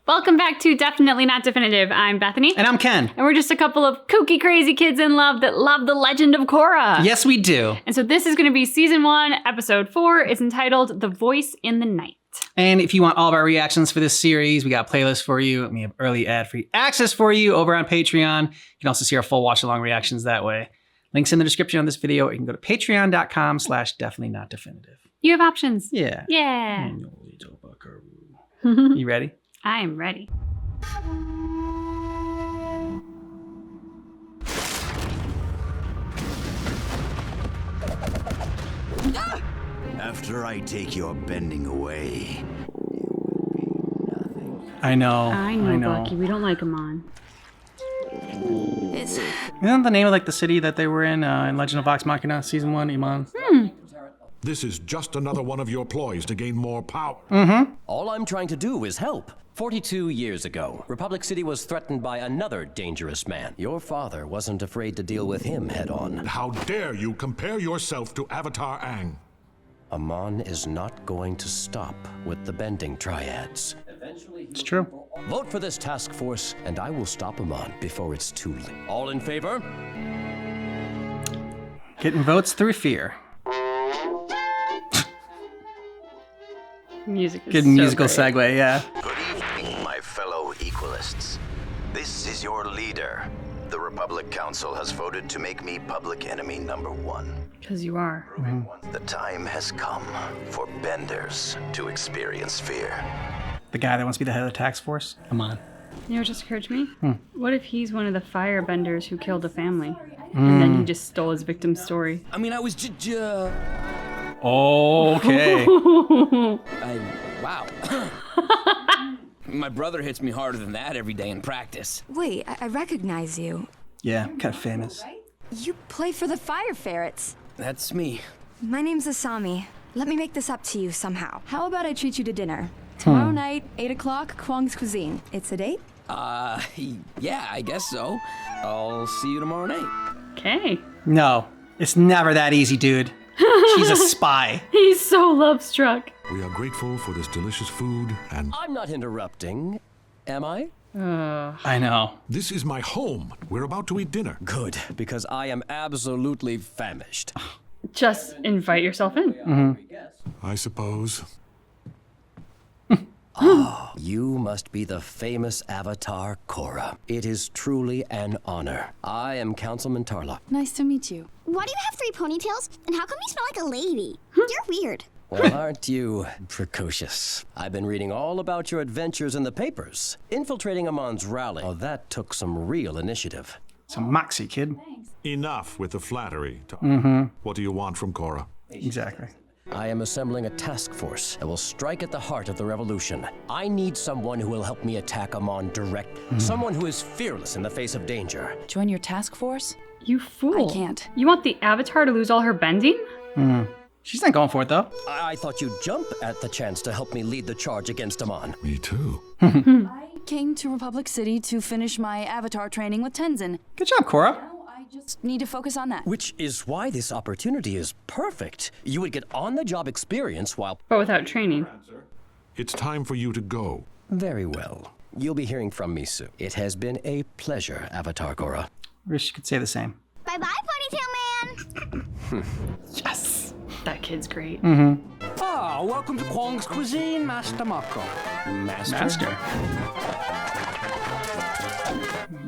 Welcome back to Definitely Not Definitive. I'm Bethany. And I'm Ken. And we're just a couple of kooky, crazy kids in love that love the Legend of Korra. Yes, we do. And so this is going to be Season 1, Episode 4. It's entitled The Voice in the Night. And if you want all of our reactions for this series, we got a playlist for you. And we have early ad-free access for you over on Patreon. You can also see our full watch-along reactions that way. Links in the description on this video, or you can go to patreon.com/definitely-not-definitive. You have options. Yeah. Yeah. You ready? I am ready. After I take your bending away, I know. I know, Bucky. We don't like him on. Isn't that the name of like the city that they were in Legend of Vox Machina Season 1, Iman? This is just another one of your ploys to gain more power. All I'm trying to do is help. 42 years ago, Republic City was threatened by another dangerous man. Your father wasn't afraid to deal with him head-on. How dare you compare yourself to Avatar Aang? Amon is not going to stop with the bending triads. It's true. Vote for this task force, and I will stop Amon before it's too late. All in favor? Getting votes through fear. Music is Good so musical great. segue, yeah. good evening, my fellow equalists. This is your leader. The Republic Council has voted to make me public enemy #1. Because you are. The time has come for benders to experience fear. The guy that wants to be the head of the task force? Come on. You know what just occurred to me? What if he's one of the firebenders who killed a family? And then he just stole his victim's story. I mean, I was Okay. wow. My brother hits me harder than that every day in practice. Wait, I recognize you. Yeah, kind of famous. You play for the Fire Ferrets. That's me. My name's Asami. Let me make this up to you somehow. How about I treat you to dinner? Tomorrow night, 8 o'clock, Kwong's Cuisine. It's a date? Yeah, I guess so. I'll see you tomorrow night. Okay. No, it's never that easy, dude. She's a spy. He's so love-struck. We are grateful for this delicious food, and I'm not interrupting, am I? I know. this is my home. We're about to eat dinner. Good, because I am absolutely famished. Just invite yourself in. I suppose. You must be the famous Avatar Korra. It is truly an honor. I am Councilman Tarla. Nice to meet you. Why do you have 3 ponytails? And how come you smell like a lady? You're weird. Well, aren't you precocious? I've been reading all about your adventures in the papers. Infiltrating Amon's rally. Oh, that took some real initiative. Some moxie, kid. Enough with the flattery. What do you want from Korra? Exactly. I am assembling a task force that will strike at the heart of the revolution. I need someone who will help me attack Amon direct. Someone who is fearless in the face of danger. Join your task force? You fool. I can't. You want the Avatar to lose all her bending? She's not going for it, though. I thought you'd jump at the chance to help me lead the charge against Amon. Me too. I came to Republic City to finish my Avatar training with Tenzin. Good job, Korra. I just need to focus on that. Which is why this opportunity is perfect. You would get on-the-job experience while... But without training. It's time for you to go. Very well. You'll be hearing from me soon. It has been a pleasure, Avatar Korra. Wish you could say the same. Bye-bye, Ponytail Man. Yes. That kid's great. Ah, welcome to Kwong's Cuisine, Master Mako. Master.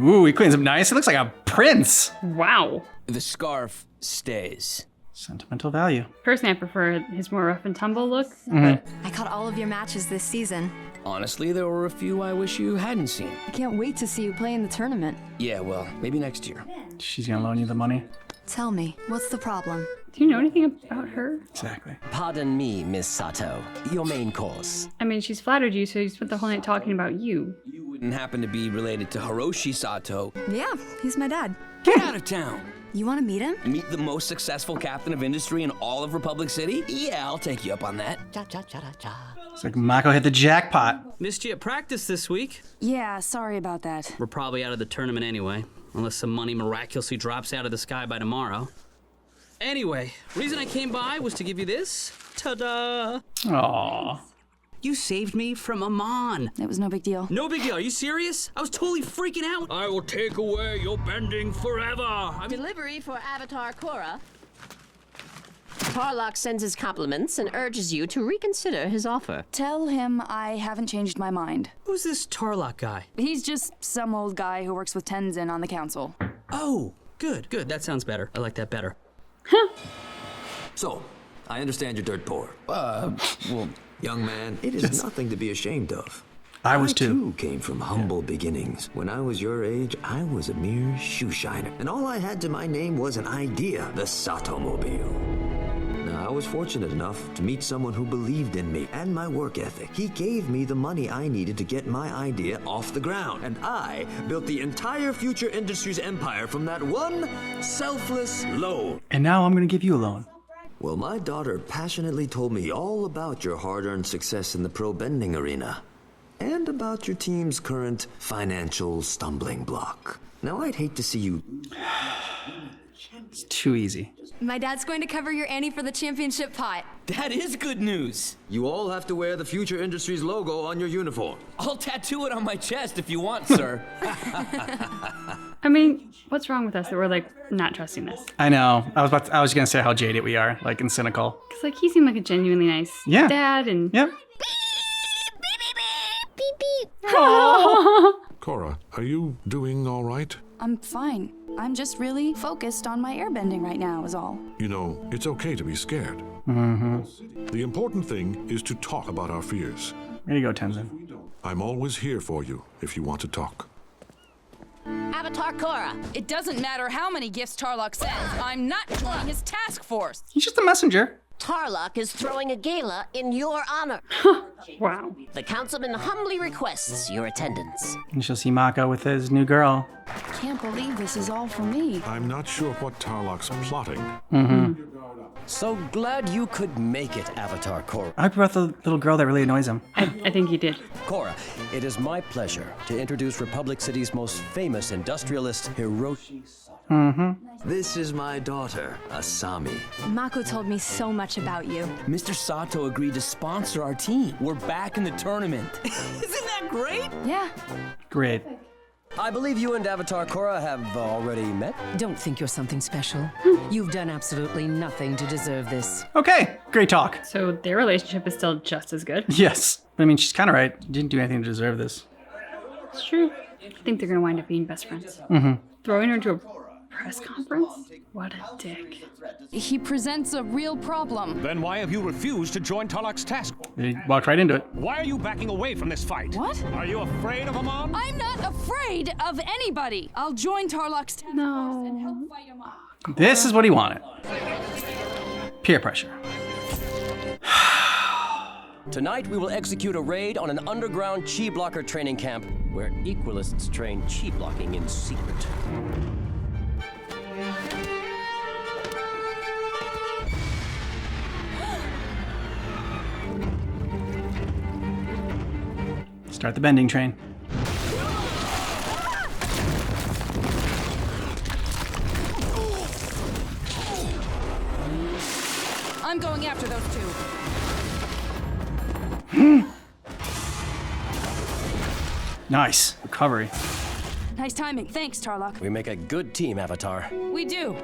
Ooh, he cleans up nice. He looks like a prince. Wow. The scarf stays. Sentimental value. Personally, I prefer his more rough and tumble look. But I caught all of your matches this season. Honestly, there were a few I wish you hadn't seen. I can't wait to see you play in the tournament. Yeah, well, maybe next year. She's gonna loan you the money. Tell me, what's the problem? do you know anything about her? Exactly. Pardon me, Miss Sato. Your main course. I mean, she's flattered you, so you spent the whole night talking about you. You wouldn't happen to be related to Hiroshi Sato. Yeah, he's my dad. Get out of town! You want to meet him? Meet the most successful captain of industry in all of Republic City? Yeah, I'll take you up on that. It's like Mako hit the jackpot. Missed you at practice this week. Yeah, sorry about that. We're probably out of the tournament anyway, unless some money miraculously drops out of the sky by tomorrow. Anyway, reason I came by was to give you this. Ta-da! Aww. You saved me from Amon. It was no big deal. No big deal. Are you serious? I was totally freaking out. I will take away your bending forever. Delivery for Avatar Korra. Tarlok sends his compliments and urges you to reconsider his offer. Tell him I haven't changed my mind. Who's this Tarlok guy? He's just some old guy who works with Tenzin on the council. Oh, good. That sounds better. I like that better. So, I understand you're dirt poor. Well, young man, it is nothing to be ashamed of. I was too. I too came from humble beginnings. When I was your age, I was a mere shoe shiner, and all I had to my name was an idea, the Satomobile. Now, I was fortunate enough to meet someone who believed in me and my work ethic. He gave me the money I needed to get my idea off the ground, and I built the entire Future Industries empire from that one selfless loan. And now I'm gonna give you a loan. Well, my daughter passionately told me all about your hard-earned success in the pro bending arena, and about your team's current financial stumbling block. Now, I'd hate to see you... It's too easy. My dad's going to cover your ante for the championship pot. That is good news. You all have to wear the Future Industries logo on your uniform. I'll tattoo it on my chest if you want, sir. I mean, what's wrong with us that we're like not trusting this? I know. I was gonna say how jaded we are, like, and cynical. Because like he seemed like a genuinely nice dad and... Yep. Beep beep. Korra, are you doing all right? I'm fine. I'm just really focused on my airbending right now, is all. You know, it's okay to be scared. Mm-hmm. The important thing is to talk about our fears. There you go, Tenzin. I'm always here for you if you want to talk. Avatar Korra. It doesn't matter how many gifts Tarlok sends. I'm not joining his task force. He's just a messenger. Tarlok is throwing a gala in your honor. Wow. The councilman humbly requests your attendance. And she'll see Mako with his new girl. Can't believe this is all for me. I'm not sure what Tarlok's plotting. Mm-hmm. So glad you could make it, Avatar Korra. I brought the little girl that really annoys him. I think he did. Korra, it is my pleasure to introduce Republic City's most famous industrialist, Hiroshi. Mm-hmm. This is my daughter, Asami. Mako told me so much about you. Mr. Sato agreed to sponsor our team. We're back in the tournament. Isn't that great? Yeah. Great. I believe you and Avatar Korra have already met? Don't think you're something special. You've done absolutely nothing to deserve this. Okay, great talk. So their relationship is still just as good. Yes. I mean, she's kind of right. You didn't do anything to deserve this. It's true. I think they're going to wind up being best friends. Mm-hmm. Throwing her into a press conference? What a dick. He presents a real problem. Then why have you refused to join Tarlok's task? They walked right into it. Why are you backing away from this fight? What? Are you afraid of Amon? I'm not afraid of anybody. I'll join Tarlok's task force and help fight Amon. This is what he wanted. Peer pressure. Tonight, we will execute a raid on an underground chi blocker training camp where equalists train chi blocking in secret. Start the bending train. I'm going after those two. Nice. Recovery. Nice timing. Thanks, Tarlok. We make a good team, Avatar. We do.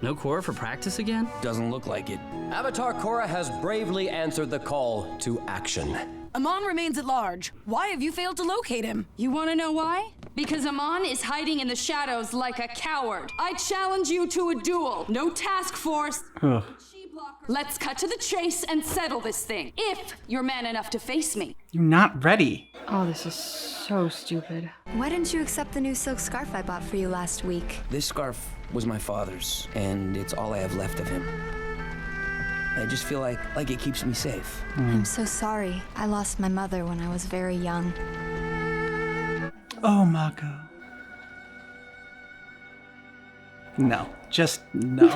No Korra for practice again? Doesn't look like it. Avatar Korra has bravely answered the call to action. Amon remains at large. Why have you failed to locate him? You want to know why? Because Amon is hiding in the shadows like a coward. I challenge you to a duel. No task force. Ugh. Let's cut to the chase and settle this thing. If you're man enough to face me. You're not ready. Oh, this is so stupid. Why didn't you accept the new silk scarf I bought for you last week? This scarf was my father's, and it's all I have left of him. I just feel like it keeps me safe. I'm so sorry. I lost my mother when I was very young. Oh, Mako. No. Just no.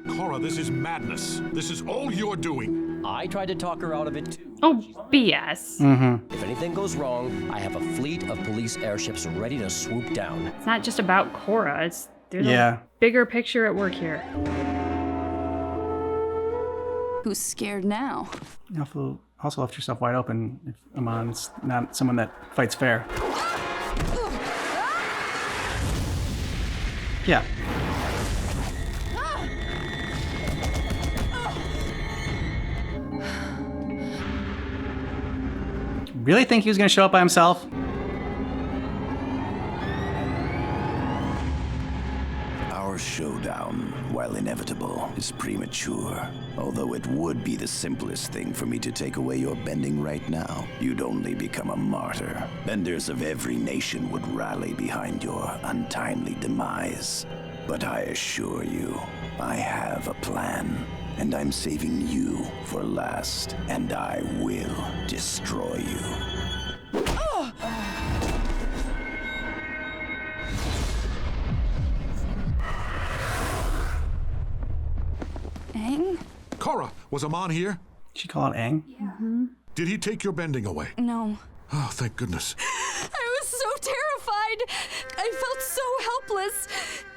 Korra, this is madness. This is all you're doing. I tried to talk her out of it too. Oh, BS. Mm-hmm. If anything goes wrong, I have a fleet of police airships ready to swoop down. It's not just about Korra. There's a bigger picture at work here. Who's scared now? You also left yourself wide open if Amon's not someone that fights fair. Yeah. Really think he was going to show up by himself? Our showdown, while inevitable, is premature. Although it would be the simplest thing for me to take away your bending right now, you'd only become a martyr. Benders of every nation would rally behind your untimely demise. But I assure you, I have a plan. And I'm saving you for last, and I will destroy you. Aang? Korra, was Amon here? She called Aang? Yeah. Did he take your bending away? No. Oh, thank goodness. I was so terrified. I felt so helpless.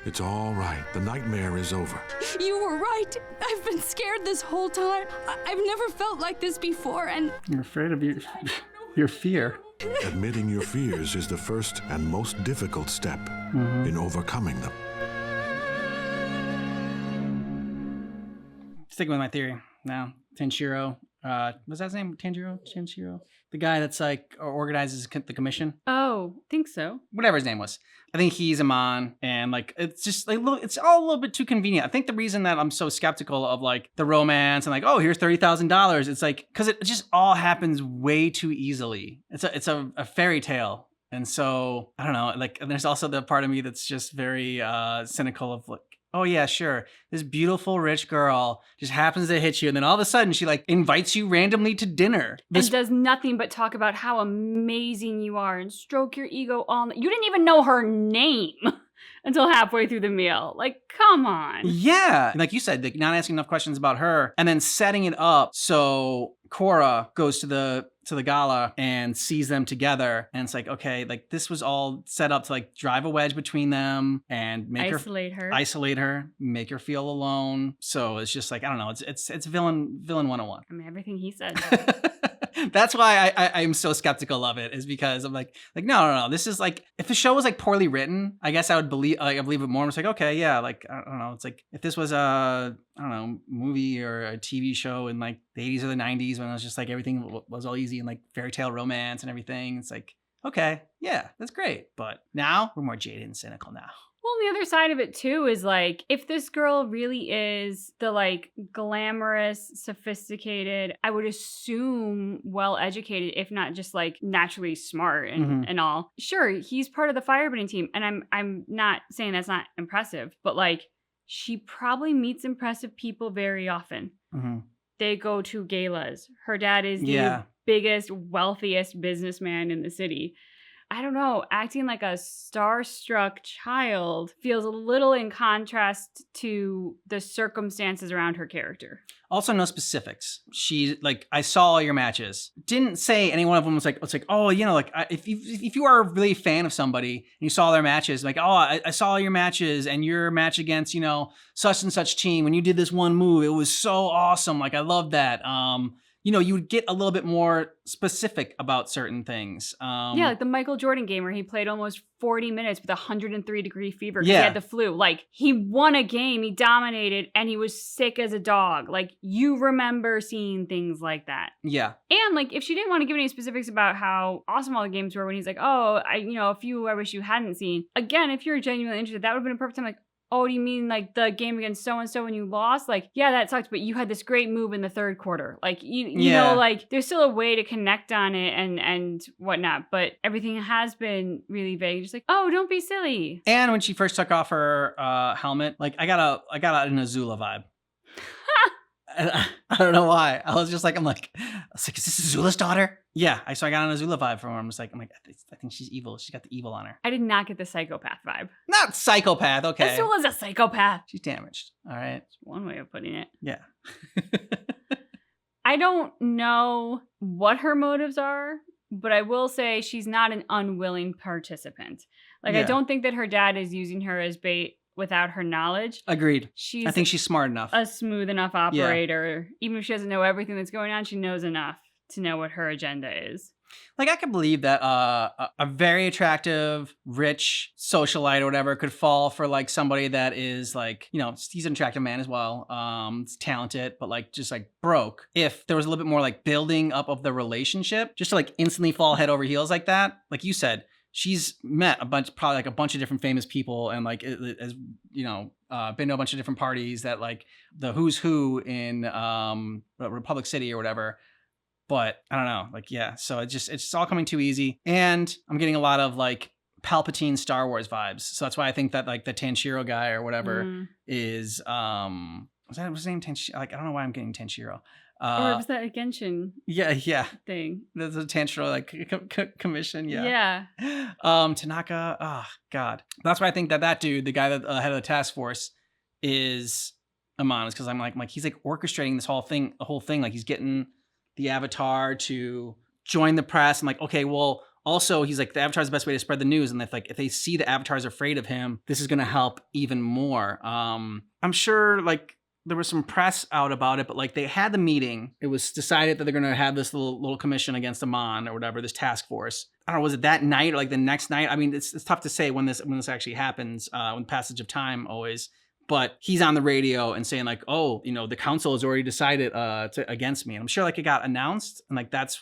It's all right. The nightmare is over. You were right. I've been scared this whole time. I've never felt like this before, and... You're afraid of your fear. Admitting your fears is the first and most difficult step in overcoming them. Sticking with my theory now. Tenshiro. Was that his name? Tenshiro? The guy that's like organizes the commission? Oh, think so. Whatever his name was. I think he's Amon, and like it's just like it's all a little bit too convenient. I think the reason that I'm so skeptical of like the romance and like, oh, here's $30,000, it's like because it just all happens way too easily. It's a fairy tale. And so I don't know, like, and there's also the part of me that's just very cynical of like, oh yeah, sure. This beautiful rich girl just happens to hit you, and then all of a sudden she like invites you randomly to dinner. And does nothing but talk about how amazing you are and stroke your ego all night. You didn't even know her name until halfway through the meal. Like, come on. Yeah. Like you said, like not asking enough questions about her and then setting it up so Korra goes to the gala and sees them together, and it's like, okay, like this was all set up to like drive a wedge between them and make isolate her, make her feel alone. So it's just like, I don't know, it's villain 101. I mean, everything he said. That's why I'm so skeptical of it, is because I'm like no. This is like, if the show was like poorly written, I guess I would believe it more. It's like, okay, yeah, like I don't know. It's like if this was a movie or a TV show in like the 80s or the 90s when it was just like everything was all easy and like fairy tale romance and everything. It's like, okay, yeah, that's great. But now we're more jaded and cynical now. Well, the other side of it too is like, if this girl really is the like glamorous, sophisticated, I would assume well-educated, if not just like naturally smart and all. Sure, he's part of the firebending team, and I'm not saying that's not impressive, but like she probably meets impressive people very often. Mm-hmm. They go to galas. Her dad is the biggest, wealthiest businessman in the city. I don't know, acting like a starstruck child feels a little in contrast to the circumstances around her character. Also, no specifics. She, like, I saw all your matches. Didn't say any one of them was like, it's like, oh, you know, like, if you are a really fan of somebody and you saw their matches, like, oh, I saw all your matches and your match against, you know, such and such team, when you did this one move, it was so awesome. Like, I love that. You know, you would get a little bit more specific about certain things. Yeah, like the Michael Jordan game where he played almost 40 minutes with 103-degree fever because he had the flu. Like, he won a game, he dominated, and he was sick as a dog. Like, you remember seeing things like that. Yeah. And, like, if she didn't want to give any specifics about how awesome all the games were when he's like, oh, a few I wish you hadn't seen. Again, if you're genuinely interested, that would have been a perfect time, like, oh, do you mean like the game against so-and-so when you lost? Like, yeah, that sucked, but you had this great move in the third quarter. Like, you know, like there's still a way to connect on it and whatnot, but everything has been really vague. Just like, oh, don't be silly. And when she first took off her helmet, like I got an Azula vibe. I don't know why. I was like, is this Azula's daughter? Yeah, so I got an Azula vibe from her. I'm like, I think she's evil. She's got the evil on her. I did not get the psychopath vibe. Not psychopath, okay. Azula's a psychopath. She's damaged, all right? That's one way of putting it. Yeah. I don't know what her motives are, but I will say she's not an unwilling participant. Like, I don't think that her dad is using her as bait without her knowledge. Agreed. She's I think she's smart enough. A smooth enough operator. Even if she doesn't know everything that's going on, she knows enough to know what her agenda is. Like, I could believe that a very attractive, rich socialite or whatever could fall for like somebody that is like, you know, he's an attractive man as well, talented, but like just like broke. If there was a little bit more like building up of the relationship, just to like instantly fall head over heels like that, like you said, she's met probably like a bunch of different famous people and like, as you know, been to a bunch of different parties that like the who's who in Republic City or whatever. But I don't know, like, yeah, so it's all coming too easy. And I'm getting a lot of like Palpatine Star Wars vibes. So that's why I think that like the Tanjiro guy or whatever is, was that his name? Like, I don't know why I'm getting Tanjiro. Or was that a Genshin thing? There's a Tanjiro like commission, yeah. Tanaka, oh God. That's why I think that dude, the guy that head of the task force is Amon, is because I'm like he's like orchestrating this whole thing, like he's getting the Avatar to join the press and like, okay, well, also he's like, the Avatar is the best way to spread the news. And if they see the Avatar is afraid of him, this is going to help even more. I'm sure like there was some press out about it, but like they had the meeting. It was decided that they're going to have this little commission against Amon or whatever, this task force. I don't know, was it that night or like the next night? I mean, it's tough to say when this actually happens, when passage of time always. But he's on the radio and saying like, oh, you know, the council has already decided against me. And I'm sure like it got announced and like that's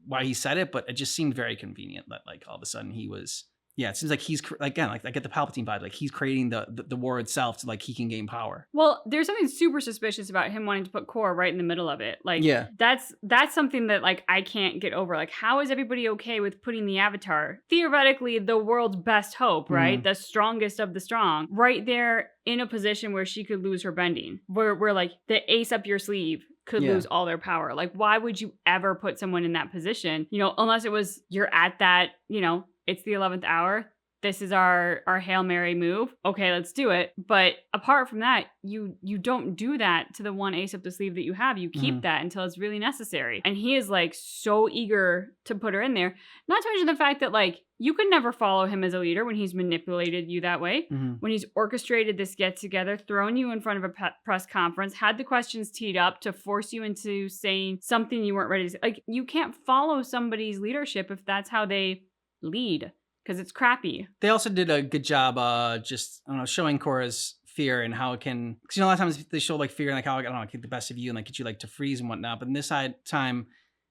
why he said it. But it just seemed very convenient that like all of a sudden he was, yeah, it seems like he's, again, like I get the Palpatine vibe. Like he's creating the war itself so like he can gain power. Well, there's something super suspicious about him wanting to put Korra right in the middle of it. Like, yeah, that's something that like I can't get over. Like, how is everybody okay with putting the Avatar, theoretically the world's best hope, right? The strongest of the strong, right there in a position where she could lose her bending, where like the ace up your sleeve could lose all their power. Like, why would you ever put someone in that position? You know, unless it was you're at that, you know, it's the 11th hour. This is our Hail Mary move. Okay, let's do it. But apart from that, you don't do that to the one ace up the sleeve that you have. You keep that until it's really necessary. And he is like so eager to put her in there. Not to mention the fact that like you could never follow him as a leader when he's manipulated you that way. When he's orchestrated this get together, thrown you in front of a press conference, had the questions teed up to force you into saying something you weren't ready to say. Like, you can't follow somebody's leadership if that's how they lead, because it's crappy. They also did a good job just, I don't know, showing Korra's fear and how it can, because you know a lot of times they show like fear and like how, I don't know, get the best of you and like get you like to freeze and whatnot, but in this time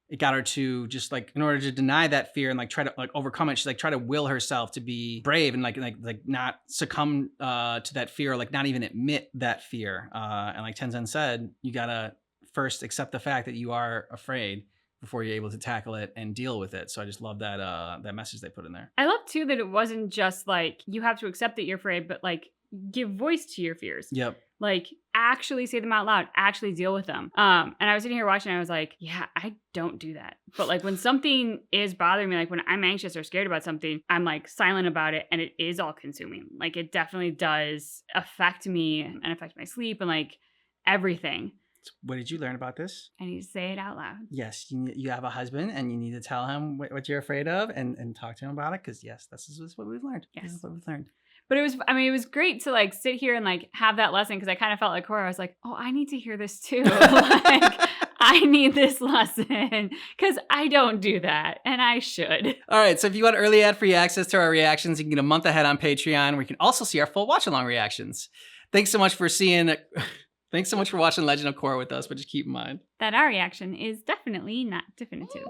it got her to just like, in order to deny that fear and like try to like overcome it, she's like try to will herself to be brave and like not succumb to that fear, or like not even admit that fear, and like Tenzin said, you gotta first accept the fact that you are afraid before you're able to tackle it and deal with it. So I just love that that message they put in there. I love too that it wasn't just like you have to accept that you're afraid, but like give voice to your fears. Yep. Like actually say them out loud, actually deal with them. And I was sitting here watching, I was like, yeah, I don't do that. But like when something is bothering me, like when I'm anxious or scared about something, I'm like silent about it and it is all consuming. Like it definitely does affect me and affect my sleep and like everything. What did you learn about this? I need to say it out loud. Yes, you have a husband and you need to tell him what you're afraid of and talk to him about it, because yes, this is what we've learned. Yes. This is what we've learned. But it was great to like sit here and like have that lesson, because I kind of felt like Korra. I was like, oh, I need to hear this too. Like I need this lesson because I don't do that and I should. All right, so if you want early ad-free access to our reactions, you can get a month ahead on Patreon, where you can also see our full watch-along reactions. Thanks so much for watching Legend of Korra with us, but just keep in mind that our reaction is definitely not definitive.